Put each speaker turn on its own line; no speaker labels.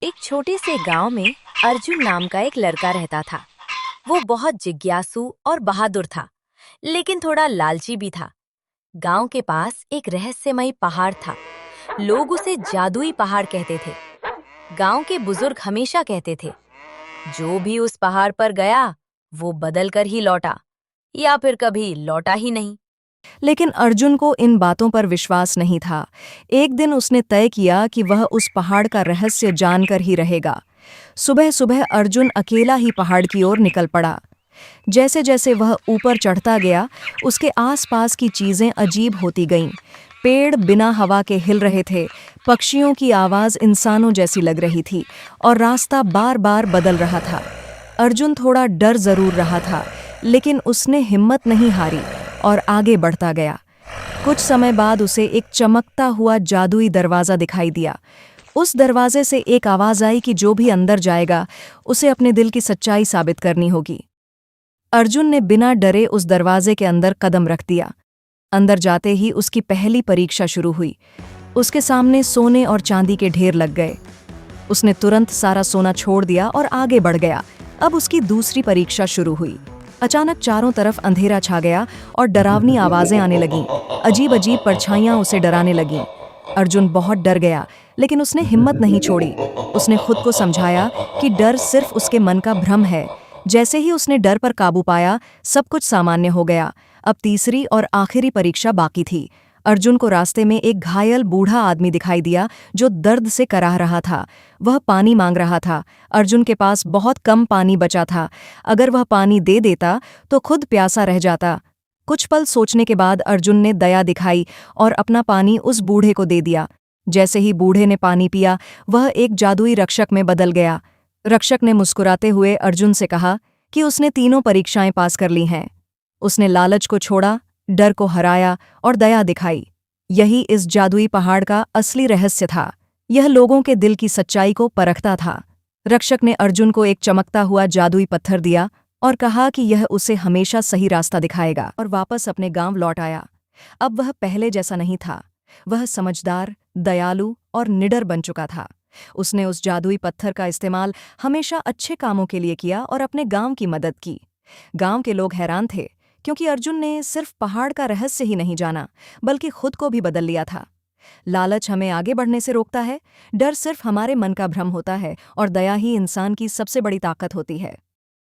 एक छोटे से गांव में अर्जुन नाम का एक लड़का रहता था। वो बहुत जिज्ञासु और बहादुर था, लेकिन थोड़ा लालची भी था। गांव के पास एक रहस्यमयी पहाड़ था। लोग उसे जादुई पहाड़ कहते थे। गांव के बुजुर्ग हमेशा कहते थे, जो भी उस पहाड़ पर गया, वो बदल कर ही लौटा, या फिर कभी लौटा ही नहीं।
लेकिन अर्जुन को इन बातों पर विश्वास नहीं था। एक दिन उसने तय किया कि वह उस पहाड़ का रहस्य जानकर ही रहेगा। सुबह सुबह अर्जुन अकेला ही पहाड़ की ओर निकल पड़ा। जैसे जैसे वह ऊपर चढ़ता गया, उसके आसपास की चीजें अजीब होती गईं। पेड़ बिना हवा के हिल रहे थे, पक्षियों की आवाज इंसानों जैसी लग रही थी, और रास्ता बार बार बदल रहा था। अर्जुन थोड़ा डर जरूर रहा था, लेकिन उसने हिम्मत नहीं हारी और आगे बढ़ता गया। कुछ समय बाद उसे एक चमकता हुआ जादुई दरवाजा दिखाई दिया। उस दरवाजे से एक आवाज आई कि जो भी अंदर जाएगा, उसे अपने दिल की सच्चाई साबित करनी होगी। अर्जुन ने बिना डरे उस दरवाजे के अंदर कदम रख दिया। अंदर जाते ही उसकी पहली परीक्षा शुरू हुई। उसके सामने सोने और चांदी के ढेर लग गए। उसने तुरंत सारा सोना छोड़ दिया और आगे बढ़ गया। अब उसकी दूसरी परीक्षा शुरू हुई। अचानक चारों तरफ अंधेरा छा गया और डरावनी आवाजें आने लगीं। अजीब अजीब परछाइयां उसे डराने लगीं। अर्जुन बहुत डर गया, लेकिन उसने हिम्मत नहीं छोड़ी। उसने खुद को समझाया कि डर सिर्फ उसके मन का भ्रम है। जैसे ही उसने डर पर काबू पाया, सब कुछ सामान्य हो गया। अब तीसरी और आखिरी परीक्षा बाकी थी। अर्जुन को रास्ते में एक घायल बूढ़ा आदमी दिखाई दिया, जो दर्द से कराह रहा था। वह पानी मांग रहा था। अर्जुन के पास बहुत कम पानी बचा था। अगर वह पानी दे देता तो खुद प्यासा रह जाता। कुछ पल सोचने के बाद अर्जुन ने दया दिखाई और अपना पानी उस बूढ़े को दे दिया। जैसे ही बूढ़े ने पानी पिया, वह एक जादुई रक्षक में बदल गया। रक्षक ने मुस्कुराते हुए अर्जुन से कहा कि उसने तीनों परीक्षाएं पास कर ली हैं। उसने लालच को छोड़ा, डर को हराया और दया दिखाई। यही इस जादुई पहाड़ का असली रहस्य था। यह लोगों के दिल की सच्चाई को परखता था। रक्षक ने अर्जुन को एक चमकता हुआ जादुई पत्थर दिया और कहा कि यह उसे हमेशा सही रास्ता दिखाएगा, और वापस अपने गांव लौट आया। अब वह पहले जैसा नहीं था। वह समझदार, दयालु और निडर बन चुका था। उसने उस जादुई पत्थर का इस्तेमाल हमेशा अच्छे कामों के लिए किया और अपने गांव की मदद की। गांव के लोग हैरान थे, क्योंकि अर्जुन ने सिर्फ पहाड़ का रहस्य ही नहीं जाना, बल्कि खुद को भी बदल लिया था। लालच हमें आगे बढ़ने से रोकता है, डर सिर्फ हमारे मन का भ्रम होता है, और दया ही इंसान की सबसे बड़ी ताकत होती है।